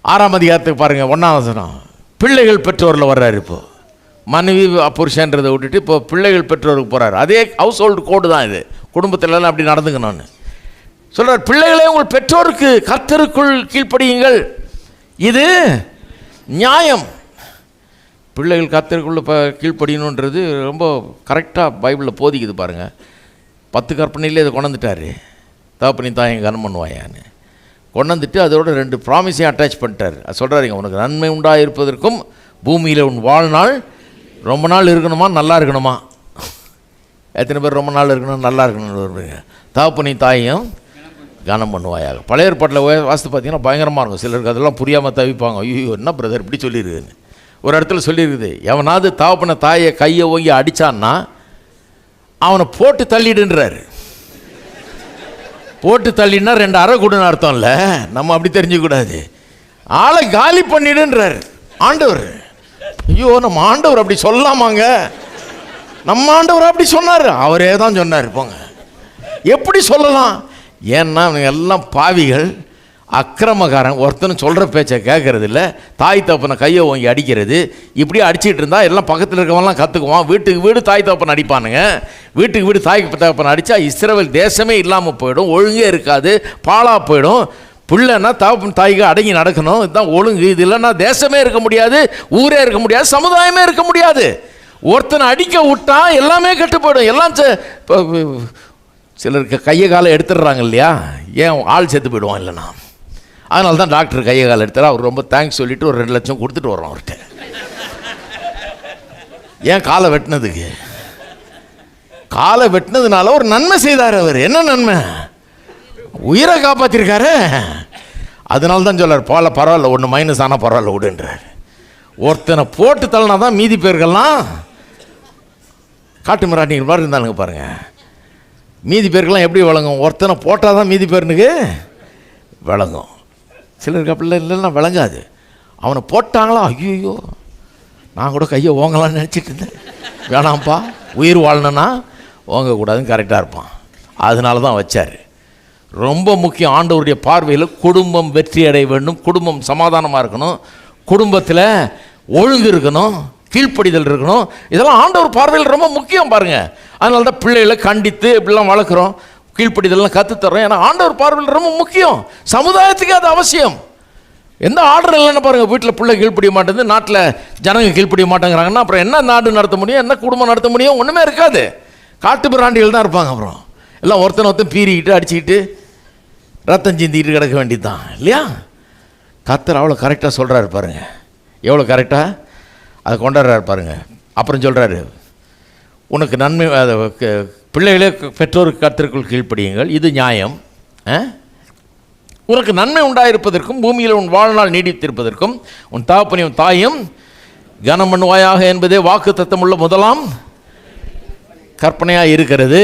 6ஆம் அதிகாரத்துக்கு பாருங்கள் 1ஆம் வசனம். பிள்ளைகள் பெற்றோரில் வர்றாரு. இப்போது மனைவி புருஷன்றதை விட்டுட்டு இப்போ பிள்ளைகள் பெற்றோருக்கு போகிறார். அதே ஹவுஸ் ஹோல்டு கோடு தான் இது. குடும்பத்திலலாம் அப்படி நடந்துக்கணும்னு சொல்கிறார். பிள்ளைகளே உங்கள் பெற்றோருக்கு கர்த்தருக்குள் கீழ்ப்படியுங்கள், இது நியாயம். பிள்ளைகள் கர்த்தருக்குள்ள கீழ்ப்படியணுன்றது ரொம்ப கரெக்டாக பைபிளில் போதிக்குது பாருங்கள். 10 கற்பனையிலே இதை கொண்டுட்டார். தகப்பனி தாயை கனம் பண்ணுவாயான்னு கொண்டுட்டு அதோட 2 ப்ராமிஸையும் அட்டாச் பண்ணிட்டார். அது சொல்கிறாருங்க, உனக்கு நன்மை உண்டாக இருப்பதற்கும் பூமியில் உன் வாழ்நாள் ரொம்ப நாள் இருக்கணுமா நல்லா இருக்கணுமா? எத்தனை பேர் ரொம்ப நாள் இருக்கணும் நல்லா இருக்கணும்னு? தகப்பனி தாயையும் கனம் பண்ணுவாயாக. பழைய ஏற்பாட்டில் வாசித்து பார்த்தீங்கன்னா பயங்கரமாக இருக்கும். சிலருக்கு அதெல்லாம் புரியாமல் தவிப்பாங்க. ஐயோ என்ன பிரதர் இப்படி சொல்லியிருக்குதுன்னு. ஒரு இடத்துல சொல்லியிருக்குது, எவனாவது தகப்பன தாயை கையை ஓங்கி அடித்தான்னா அவனை போட்டு தள்ளிடுன்றாரு. போட்டு தள்ளினா 2 அறை கொடுன்னு அர்த்தம் இல்லை. நம்ம அப்படி தெரிஞ்சுக்கூடாது. ஆளை காலி பண்ணிடுன்றார் ஆண்டவர். ஐயோ நம்ம ஆண்டவர் அப்படி சொல்லலாமாங்க? நம்ம ஆண்டவர் அப்படி சொன்னார். அவரே தான் சொன்னார். போங்க, எப்படி சொல்லலாம்? ஏன்னா எல்லாம் பாவிகள், அக்கிரமக்காரன். ஒருத்தனும் சொல்கிற பேச்சை கேட்கறது இல்லை. தாய் தகப்பனை கையை ஓங்கி அடிக்கிறது. இப்படியே அடிச்சிட்டு இருந்தால் எல்லாம் பக்கத்தில் இருக்கவங்கலாம் கற்றுக்குவான். வீட்டுக்கு வீடு தாய் தகப்பனை அடிப்பானுங்க. வீட்டுக்கு வீடு தாய் தகப்பனை அடித்தா இஸ்ரவேல் தேசமே இல்லாமல் போயிடும். ஒழுங்கே இருக்காது, பாழாக போயிடும். பிள்ளைன்னா தகப்பன் தாய்க்கு அடங்கி நடக்கணும். இதுதான் ஒழுங்கு. இது இல்லைன்னா தேசமே இருக்க முடியாது, ஊரே இருக்க முடியாது, சமுதாயமே இருக்க முடியாது. ஒருத்தனை அடிக்க விட்டா எல்லாமே கெட்டு போயிடும். எல்லாம் சிலருக்கு கையை காலை எடுத்துடுறாங்க இல்லையா? ஏன் ஆள் செத்து போயிடுவான் இல்லைனா. அதனால தான் டாக்டர் கையை காலை எடுத்தார். அவர் ரொம்ப தேங்க்ஸ் சொல்லிவிட்டு ஒரு 2 லட்சம் கொடுத்துட்டு வர்றோம் அவர்கிட்ட. ஏன் காலை வெட்டினதுக்கு? காலை வெட்டினதுனால ஒரு நன்மை செய்தார். அவர் என்ன நன்மை? உயிரை காப்பாற்றிருக்காரு. அதனால தான் சொல்லார், பரவாயில்ல ஒன்று மைனஸ் ஆனால் பரவாயில்ல விடுன்றார். ஒருத்தனை போட்டு தள்ளினா தான் மீதி பேர்கள்லாம் காட்டு மிராட்டிகள் மாதிரி இருந்தானுங்க பாருங்கள். மீதி பேருக்கெல்லாம் எப்படி விளங்கும்? ஒருத்தனை போட்டால் தான் மீதி பேருனுக்கு விளங்கும். சிலருக்கு அப்படிலாம் இல்லைன்னா விளங்காது. அவனை போட்டாங்களா, ஐயோ நான் கூட கையை ஓங்கலான்னு நினச்சிட்டு இருந்தேன். வேணாம்ப்பா, உயிர் வாழணுன்னா ஓங்கக்கூடாதுன்னு கரெக்டாக இருப்பான். அதனால தான் வச்சார். ரொம்ப முக்கியம். ஆண்டவருடைய பார்வையில் குடும்பம் வெற்றி அடைய வேண்டும், குடும்பம் சமாதானமாக இருக்கணும், குடும்பத்தில் ஒழுங்கு இருக்கணும், கீழ்ப்படிதல் இருக்கணும். இதெல்லாம் ஆண்டவர் பார்வையில் ரொம்ப முக்கியம் பாருங்கள். அதனால தான் பிள்ளைகளை கண்டித்து இப்படிலாம் வளர்க்குறோம், கீழ்ப்படிதெல்லாம் கற்றுத்தரோம். ஏன்னா ஆண்டவர் பார்வையில் ரொம்ப முக்கியம். சமுதாயத்துக்கு அது அவசியம். எந்த ஆர்டர் இல்லைன்னு பாருங்கள். வீட்டில் பிள்ளை கீழ்ப்படிய மாட்டேங்குது, நாட்டில் ஜனங்க கீழ்ப்படிய மாட்டேங்கிறாங்கன்னா அப்புறம் என்ன நாடு நடத்த முடியும், என்ன குடும்பம் நடத்த முடியும்? ஒன்றுமே இருக்காது. காட்டு பிராண்டிகள் தான் இருப்பாங்க. அப்புறம் எல்லாம் ஒருத்தன் பீறிக்கிட்டு அடிச்சுக்கிட்டு ரத்தம் சிந்திக்கிட்டு கிடக்க வேண்டியது தான் இல்லையா? கர்த்தர் அவ்வளோ கரெக்டாக சொல்கிறாரு பாருங்க. எவ்வளோ கரெக்டாக அதை கொண்டாடுறாரு பாருங்க. அப்புறம் சொல்கிறாரு, உனக்கு நன்மை, பிள்ளைகளே பெற்றோருக்கு கர்த்தருக்குள் கீழ்ப்படியுங்கள், இது நியாயம். உனக்கு நன்மை உண்டாயிருப்பதற்கும் பூமியில் உன் வாழ்நாள் நீடித்திருப்பதற்கும் உன் தகப்பனையும் தாயும் கனம் பண்ணுவாயாக என்பதே வாக்கு தத்தமுள்ள முதலாம் கற்பனையாக இருக்கிறது.